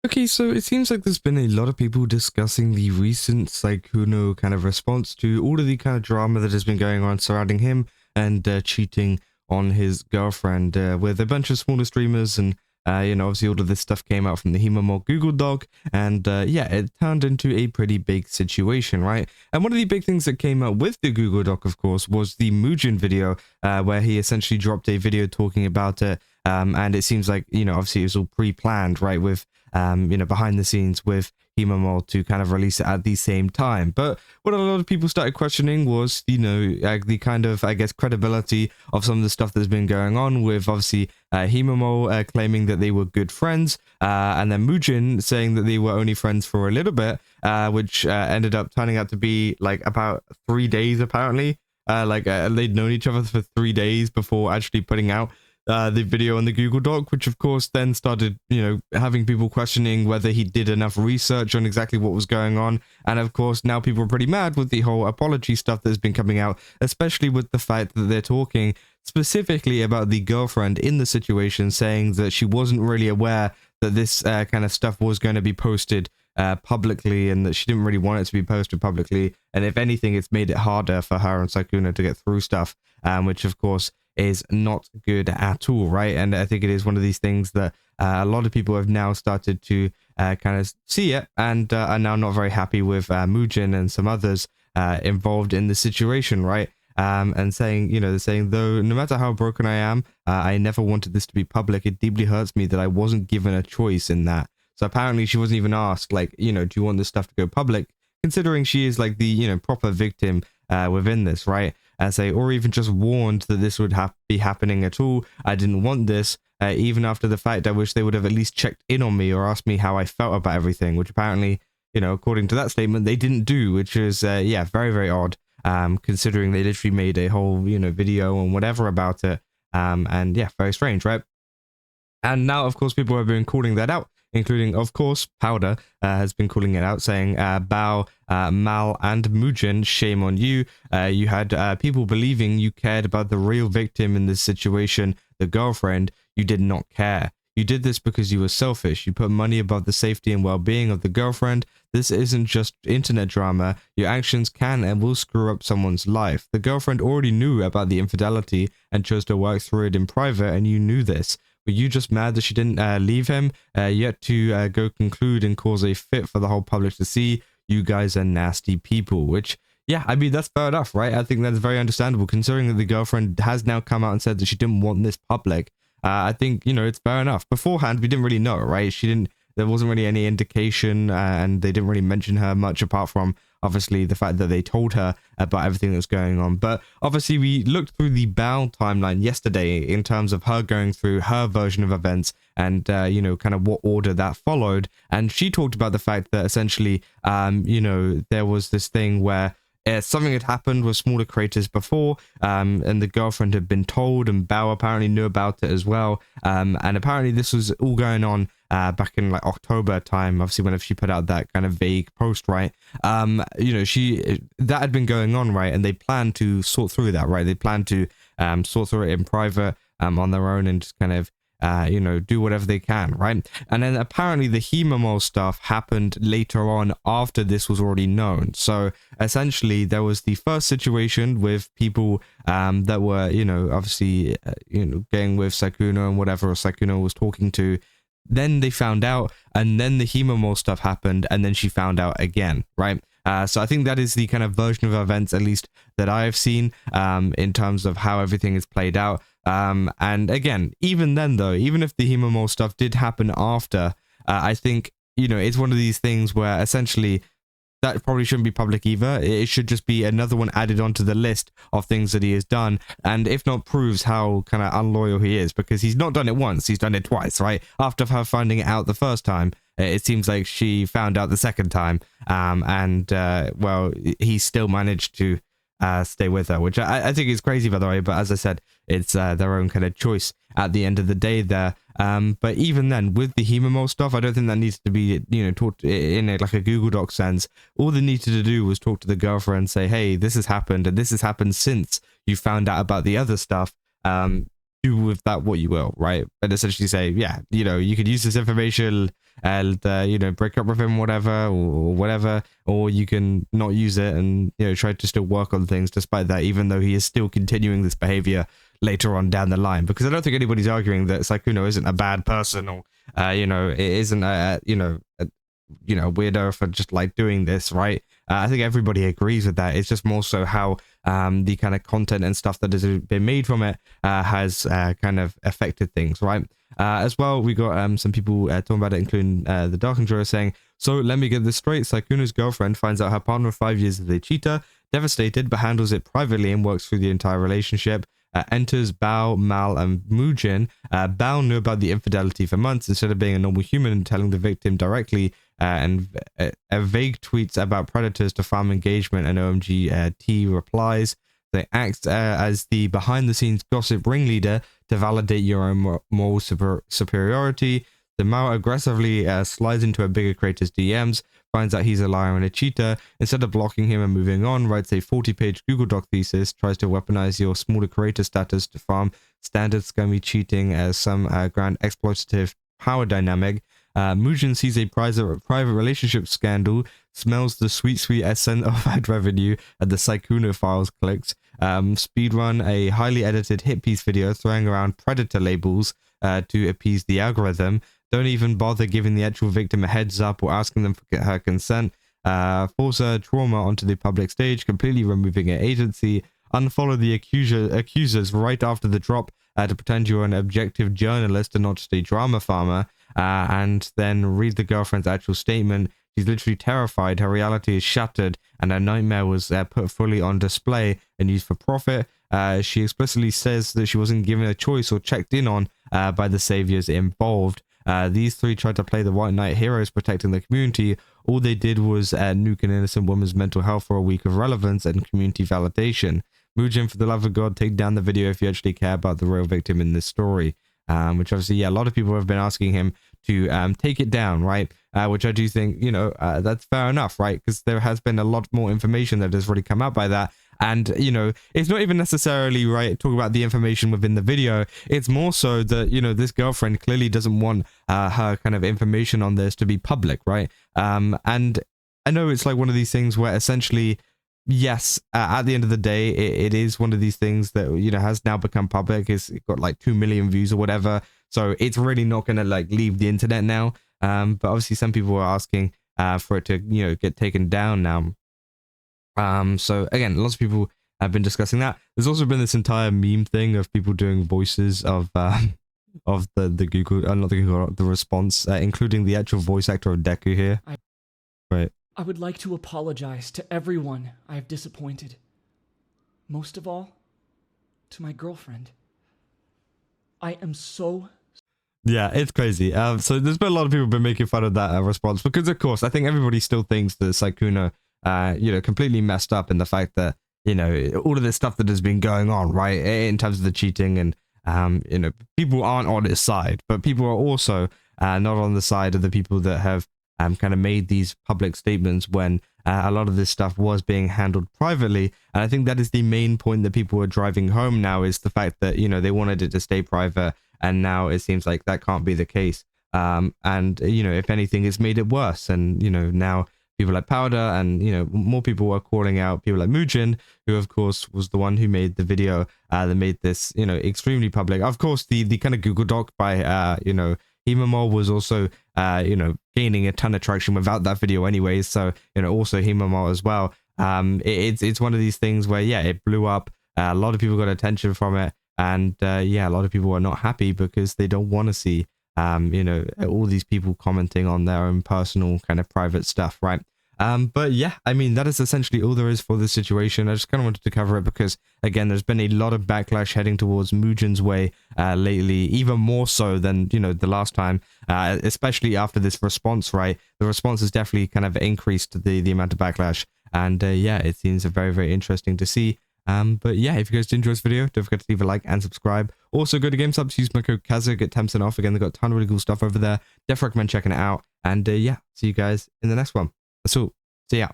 Okay, so it seems like there's been a lot of people discussing the recent Sykkuno kind of response to all of the kind of drama that has been going on surrounding him and cheating on his girlfriend with a bunch of smaller streamers. And obviously all of this stuff came out from the HemomalVT Google Doc, and yeah, it turned into a pretty big situation, right? And one of the big things that came out with the Google Doc, of course, was the Mujin video, where he essentially dropped a video talking about it. And it seems like, obviously it was all pre-planned, right, with behind the scenes with HemomalVT to kind of release it at the same time. But what a lot of people started questioning was, the kind of, I guess, credibility of some of the stuff that's been going on with, obviously, HemomalVT claiming that they were good friends, and then Mujin saying that they were only friends for a little bit, which ended up turning out to be, like, about 3 days, apparently. They'd known each other for 3 days before actually putting out the video on the Google Doc, which of course then started, having people questioning whether he did enough research on exactly what was going on. And of course, now people are pretty mad with the whole apology stuff that's been coming out, especially with the fact that they're talking specifically about the girlfriend in the situation, saying that she wasn't really aware that this kind of stuff was going to be posted publicly, and that she didn't really want it to be posted publicly. And if anything, it's made it harder for her and Sykkuno to get through stuff, which of course is not good at all, right? And I think it is one of these things that a lot of people have now started to kind of see it, and are now not very happy with Mujin and some others involved in the situation, right? And saying, they're saying, though, no matter how broken I am, I never wanted this to be public. It deeply hurts me that I wasn't given a choice in that. So apparently she wasn't even asked, like, do you want this stuff to go public? Considering she is like the, proper victim within this, right? Or even just warned that this would be happening at all. I didn't want this. Even after the fact, I wish they would have at least checked in on me or asked me how I felt about everything, which apparently, according to that statement, they didn't do, which is, yeah, very, very odd, considering they literally made a whole, video and whatever about it. And yeah, very strange, right? And now, of course, people have been calling that out, including, of course, Powdur has been calling it out, saying, Bao, Mal, and Mujin, shame on you. You had people believing you cared about the real victim in this situation, the girlfriend. You did not care. You did this because you were selfish. You put money above the safety and well-being of the girlfriend. This isn't just internet drama. Your actions can and will screw up someone's life. The girlfriend already knew about the infidelity and chose to work through it in private, and you knew this. Were you just mad that she didn't leave him? Yet to go conclude and cause a fit for the whole public to see. You guys are nasty people, which, yeah, I mean, that's fair enough, right? I think that's very understandable, considering that the girlfriend has now come out and said that she didn't want this public. I think, it's fair enough. Beforehand, we didn't really know, right? There wasn't really any indication, and they didn't really mention her much apart from, obviously, the fact that they told her about everything that was going on. But obviously, we looked through the Bao timeline yesterday in terms of her going through her version of events and, kind of what order that followed. And she talked about the fact that essentially, there was this thing where something had happened with smaller creators before, and the girlfriend had been told, and Bao apparently knew about it as well. And apparently this was all going on back in like October time, obviously whenever she put out that kind of vague post, right? That had been going on, right? And they planned to sort through that, right? They planned to sort through it in private on their own, and just kind of do whatever they can, right? And then apparently the HemomalVT stuff happened later on after this was already known. So essentially there was the first situation with people that were, obviously, getting with Sykkuno and whatever Sykkuno was talking to. Then they found out, and then the HemomalVT stuff happened, and then she found out again, right? So I think that is the kind of version of events, at least that I have seen, in terms of how everything is played out. And again, even then though, even if the HemomalVT stuff did happen after, I think, it's one of these things where essentially that probably shouldn't be public either. It should just be another one added onto the list of things that he has done. And if not, proves how kind of unloyal he is, because he's not done it once, he's done it twice, right? After her finding it out the first time, it seems like she found out the second time. Well, he still managed to stay with her, which I think is crazy, by the way. But as I said, it's their own kind of choice at the end of the day there. But even then, with the HemomalVT stuff, I don't think that needs to be, talked in like a Google Doc sense. All they needed to do was talk to the girlfriend and say, hey, this has happened, and this has happened since you found out about the other stuff. do with that what you will, right? And essentially say, yeah, you know, you could use this information and, you know, break up with him, whatever, or whatever, or you can not use it and, you know, try to still work on things despite that, even though he is still continuing this behavior later on down the line. Because I don't think anybody's arguing that Sykkuno isn't a bad person or, you know, it isn't a, you know, weirdo for just like doing this, right? I think everybody agrees with that. It's just more so how the kind of content and stuff that has been made from it has kind of affected things, right? As well, we got some people talking about it, including the Dark Conjurer, saying, so let me get this straight. Sykkuno's girlfriend finds out her partner of 5 years is a cheater, devastated, but handles it privately and works through the entire relationship. Enters Bao, Mal, and Mujin. Bao knew about the infidelity for months instead of being a normal human and telling the victim directly, and vague tweets about predators to farm engagement, and OMG T replies. They act as the behind-the-scenes gossip ringleader to validate your own moral superiority. The Mao aggressively slides into a bigger creator's DMs, finds out he's a liar and a cheater. Instead of blocking him and moving on, writes a 40-page Google Doc thesis, tries to weaponize your smaller creator status to farm standard scummy cheating as some grand exploitative power dynamic. Mujin sees a private relationship scandal, smells the sweet scent of ad revenue, and the Sykkuno files clicks. Speedrun a highly edited hit piece video throwing around predator labels to appease the algorithm. Don't even bother giving the actual victim a heads up or asking them for her consent. Force her trauma onto the public stage, completely removing her agency. Unfollow the accusers right after the drop to pretend you're an objective journalist and not just a drama farmer. And then read the girlfriend's actual statement. She's literally terrified. Her reality is shattered, and her nightmare was put fully on display and used for profit. She explicitly says that she wasn't given a choice or checked in on by the saviors involved. These three tried to play the white knight heroes protecting the community. All they did was nuke an innocent woman's mental health for a week of relevance and community validation. Mujin, for the love of God, take down the video if you actually care about the real victim in this story. Which obviously, yeah, a lot of people have been asking him to take it down, right? Which I do think, you know, that's fair enough, right? Because there has been a lot more information that has already come out by that. And, you know, it's not even necessarily, right, talk about the information within the video. It's more so that, you know, this girlfriend clearly doesn't want her kind of information on this to be public, right? And I know it's like one of these things where essentially, yes, at the end of the day, it is one of these things that, you know, has now become public. It's got like 2 million views or whatever. So it's really not going to like leave the internet now. But obviously some people are asking for it to, you know, get taken down now. So again, lots of people have been discussing that. There's also been this entire meme thing of people doing voices of the Google, not the Google, the response, including the actual voice actor of Deku here. Right. I would like to apologize to everyone I have disappointed. Most of all, to my girlfriend. I am so... Yeah, it's crazy. So there's been a lot of people been making fun of that response because, of course, I think everybody still thinks that Sykkuno, you know, completely messed up in the fact that, you know, all of this stuff that has been going on, right, in terms of the cheating and, you know, people aren't on his side, but people are also not on the side of the people that have kind of made these public statements when a lot of this stuff was being handled privately. And I think that is the main point that people are driving home now, is the fact that, you know, they wanted it to stay private, and now it seems like that can't be the case. And, you know, if anything, it's made it worse. And, you know, now people like Powdur and, you know, more people are calling out people like Mujin, who, of course, was the one who made the video that made this, you know, extremely public. Of course, the kind of Google Doc by, you know, Hemomal was also, you know, gaining a ton of traction without that video anyways. So, you know, also Hemomal as well. It's one of these things where, yeah, it blew up. A lot of people got attention from it. And, yeah, a lot of people are not happy because they don't want to see, you know, all these people commenting on their own personal kind of private stuff, right? But yeah, I mean, that is essentially all there is for this situation. I just kind of wanted to cover it because, again, there's been a lot of backlash heading towards Mujin's way lately, even more so than, you know, the last time, especially after this response, right? The response has definitely kind of increased the amount of backlash. And yeah, it seems very, very interesting to see. But yeah, if you guys did enjoy this video, don't forget to leave a like and subscribe. Also, go to GameSubs, use my code Kaza, get 10% off. Again, they've got a ton of really cool stuff over there. Definitely recommend checking it out. And yeah, see you guys in the next one. That's all. See ya.